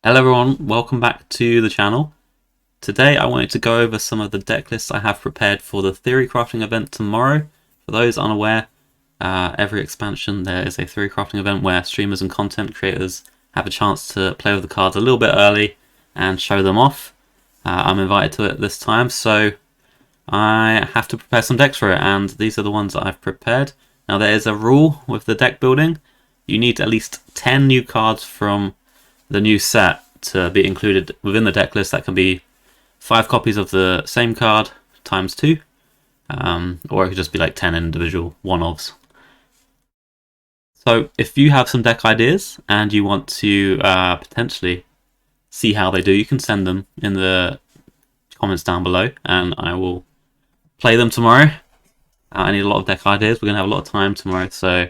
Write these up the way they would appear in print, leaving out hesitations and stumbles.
Hello everyone, welcome back to the channel. Today I wanted to go over some of the deck lists I have prepared for the Theorycrafting event tomorrow. For those unaware, every expansion there is a Theorycrafting event where streamers and content creators have a chance to play with the cards a little bit early and show them off. I'm invited to it this time, so I have to prepare some decks for it, and these are the ones that I've prepared. Now there is a rule with the deck building. You need at least 10 new cards from the new set to be included within the deck list. That can be 5 copies of the same card times 2, or it could just be like 10 individual one-offs. So if you have some deck ideas and you want to potentially see how they do, you can send them in the comments down below and I will play them tomorrow. I need a lot of deck ideas. We're going to have a lot of time tomorrow, so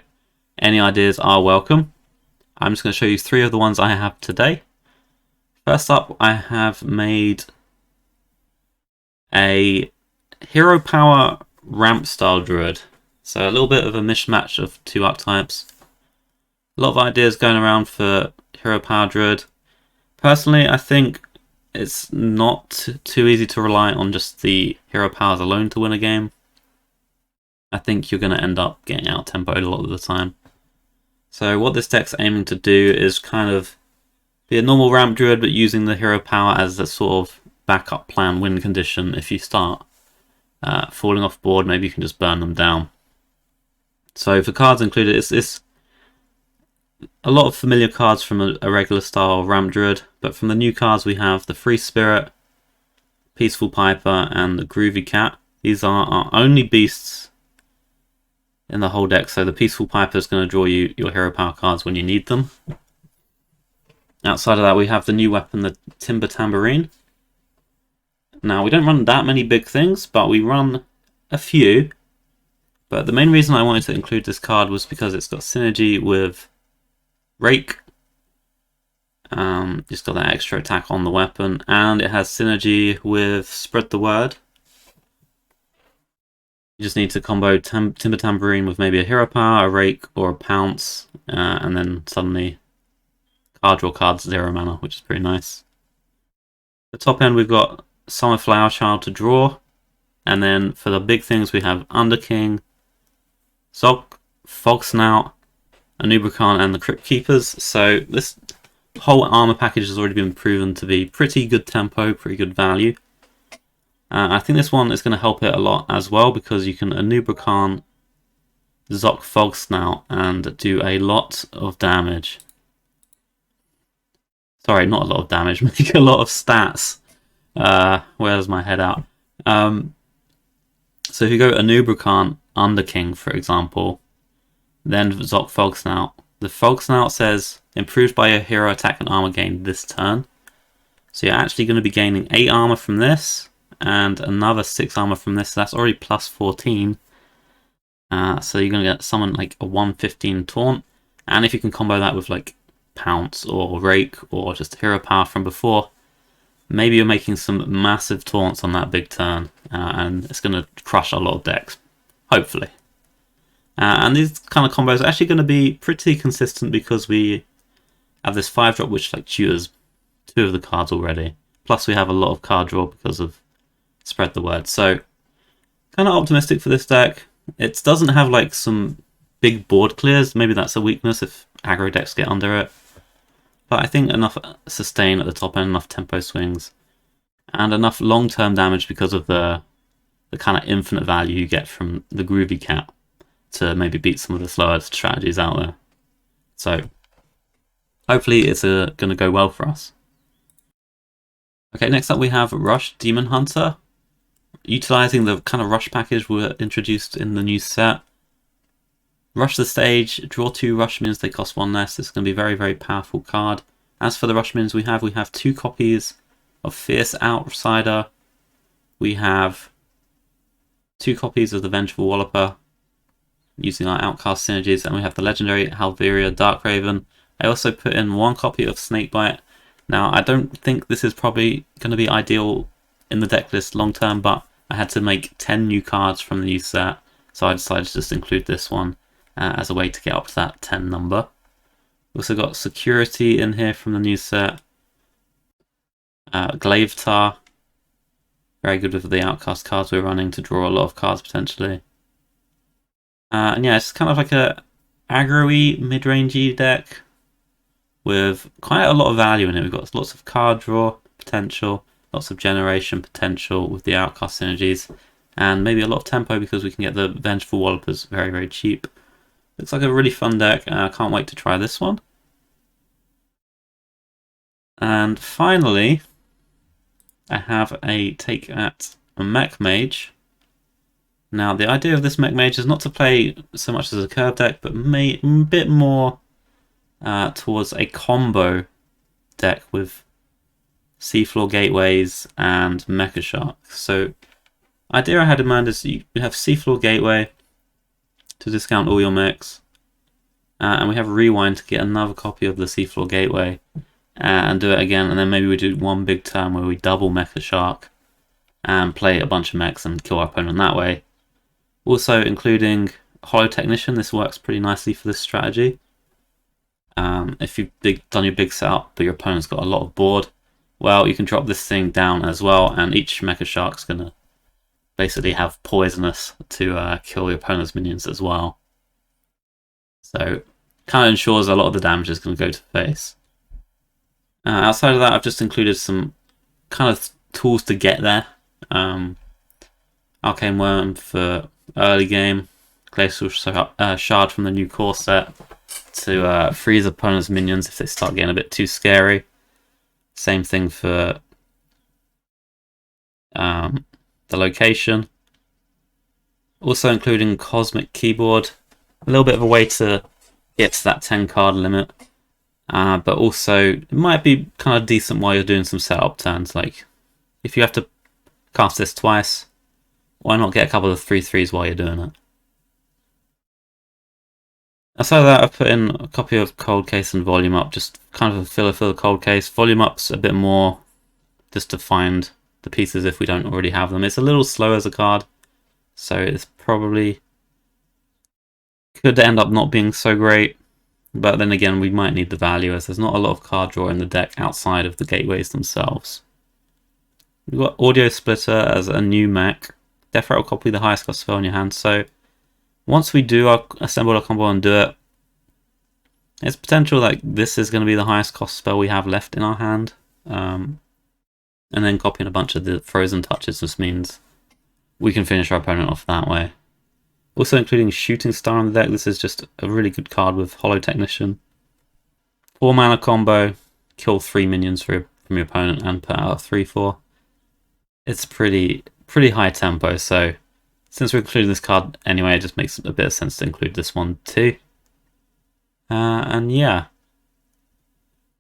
any ideas are welcome. I'm just going to show you 3 of the ones I have today. First up, I have made a Hero Power Ramp style Druid. So a little bit of a mishmash of 2 archetypes. A lot of ideas going around for Hero Power Druid. Personally, I think it's not too easy to rely on just the Hero Powers alone to win a game. I think you're going to end up getting out-tempoed a lot of the time. So what this deck's aiming to do is kind of be a normal ramp druid, but using the hero power as a sort of backup plan win condition. If you start falling off board, maybe you can just burn them down. So for cards included, it's a lot of familiar cards from a regular style ramp druid, but from the new cards we have the Free Spirit, Peaceful Piper, and the Groovy Cat. These are our only beasts in the whole deck, so the Peaceful Piper is going to draw you your hero power cards when you need them. Outside of that, we have the new weapon, the Timber Tambourine. Now, we don't run that many big things, but we run a few. But the main reason I wanted to include this card was because it's got synergy with Rake. Just got that extra attack on the weapon, and it has synergy with Spread the Word. You just need to combo Timber Tambourine with maybe a Hero Power, a Rake, or a Pounce, and then suddenly card draw cards 0 mana, which is pretty nice. At the top end we've got Summer Flower Child to draw, and then for the big things we have Underking, Zog, Fog Snout, Anubrakan, and the Crypt Keepers. So this whole armor package has already been proven to be pretty good tempo, pretty good value. I think this one is going to help it a lot as well, because you can Anubrakan, Zok, Fog Snout, and do a lot of damage. Sorry, not a lot of damage, make a lot of stats. Where's my head out? So if you go Anubrakan, Underking, for example, then Zok, Fog Snout. The Fog Snout says, improved by your hero attack and armor gained this turn. So you're actually going to be gaining 8 armor from this, and another 6 armor from this, so that's already plus 14. So you're going to get someone like a 115 taunt, and if you can combo that with like Pounce or Rake or just Hero Power from before, maybe you're making some massive taunts on that big turn, and it's going to crush a lot of decks, hopefully. And these kind of combos are actually going to be pretty consistent because we have this 5-drop which like tutors 2 of the cards already. Plus we have a lot of card draw because of Spread the Word. So kind of optimistic for this deck. It doesn't have like some big board clears. Maybe that's a weakness if aggro decks get under it. But I think enough sustain at the top end, enough tempo swings, and enough long-term damage because of the kind of infinite value you get from the Groovy Cat to maybe beat some of the slower strategies out there. So hopefully it's going to go well for us. Okay, next up we have Rush Demon Hunter. Utilizing the kind of rush package were introduced in the new set. Rush the stage, draw 2 rush minions, they cost 1 less. It's going to be a very, very powerful card. As for the rush minions we have 2 copies of Fierce Outsider. We have 2 copies of the Vengeful Walloper using our Outcast synergies, and we have the legendary Halveria Darkraven. I also put in 1 copy of Snakebite. Now, I don't think this is probably going to be ideal in the deck list long term, but I had to make 10 new cards from the new set, so I decided to just include this one as a way to get up to that 10 number. We also got Security in here from the new set. Glavetar, very good with the outcast cards we're running to draw a lot of cards potentially. And yeah, it's kind of like a aggro-y, mid-rangey deck with quite a lot of value in it. We've got lots of card draw potential, lots of generation potential with the outcast synergies, and maybe a lot of tempo because we can get the Vengeful Wallopers very, very cheap. Looks like a really fun deck, and I can't wait to try this one. And finally, I have a take at a Mech Mage. Now, the idea of this Mech Mage is not to play so much as a curve deck, but a bit more towards a combo deck with Seafloor Gateways and Mecha Sharks. So, idea I had in mind is you have Seafloor Gateway to discount all your mechs, and we have Rewind to get another copy of the Seafloor Gateway and do it again, and then maybe we do one big turn where we double Mecha Shark and play a bunch of mechs and kill our opponent that way. Also including Hollow Technician, this works pretty nicely for this strategy. If you've done your big setup but your opponent's got a lot of board, well, you can drop this thing down as well, and each Mecha Shark's going to basically have poisonous to kill your opponent's minions as well. So kind of ensures a lot of the damage is going to go to face. Outside of that, I've just included some kind of tools to get there. Arcane Worm for early game, Glacial Shard from the new core set to freeze opponents' minions if they start getting a bit too scary. Same thing for the location. Also including Cosmic Keyboard, a little bit of a way to get to that 10 card limit. But also, it might be kind of decent while you're doing some setup turns. Like, if you have to cast this twice, why not get a couple of 3/3s while you're doing it? Aside of that, I've put in a copy of Cold Case and Volume Up, just kind of a filler for the Cold Case. Volume Up's a bit more just to find the pieces if we don't already have them. It's a little slow as a card, so it's probably could end up not being so great. But then again, we might need the value as there's not a lot of card draw in the deck outside of the gateways themselves. We've got Audio Splitter as a new mech. Death Rattle copy the highest cost spell in your hand. So once we do assemble our combo and do it, there's potential that this is going to be the highest cost spell we have left in our hand. And then copying a bunch of the Frozen Touches just means we can finish our opponent off that way. Also including Shooting Star on the deck, this is just a really good card with Hollow Technician. 4 mana combo, kill 3 minions from your opponent and put out a 3/4. It's pretty high tempo, so since we're including this card anyway, it just makes a bit of sense to include this one too. And yeah,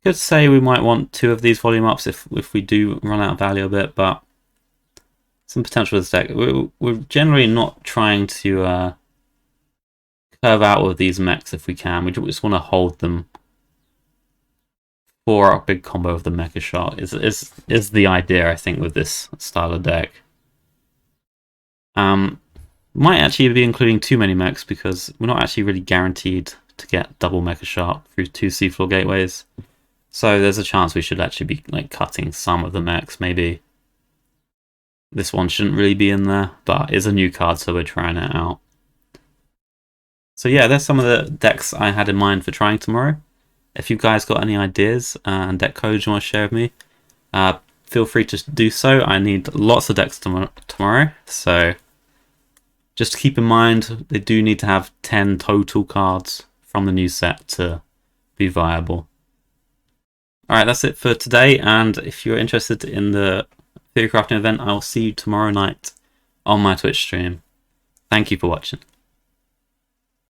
could say we might want 2 of these volume ups if we do run out of value a bit, but some potential with this deck. We're generally not trying to curve out with these mechs if we can. We just want to hold them for our big combo of the Mecha Shark is the idea, I think, with this style of deck. Might actually be including too many mechs because we're not actually really guaranteed to get double Mecha Shark through 2 Seafloor Gateways. So there's a chance we should actually be like cutting some of the mechs, maybe. This one shouldn't really be in there, but it's a new card, so we're trying it out. So yeah, there's some of the decks I had in mind for trying tomorrow. If you guys got any ideas and deck codes you want to share with me, feel free to do so. I need lots of decks tomorrow, so just keep in mind they do need to have 10 total cards from the new set to be viable. Alright, that's it for today, and if you're interested in the Theorycrafting event, I will see you tomorrow night on my Twitch stream. Thank you for watching.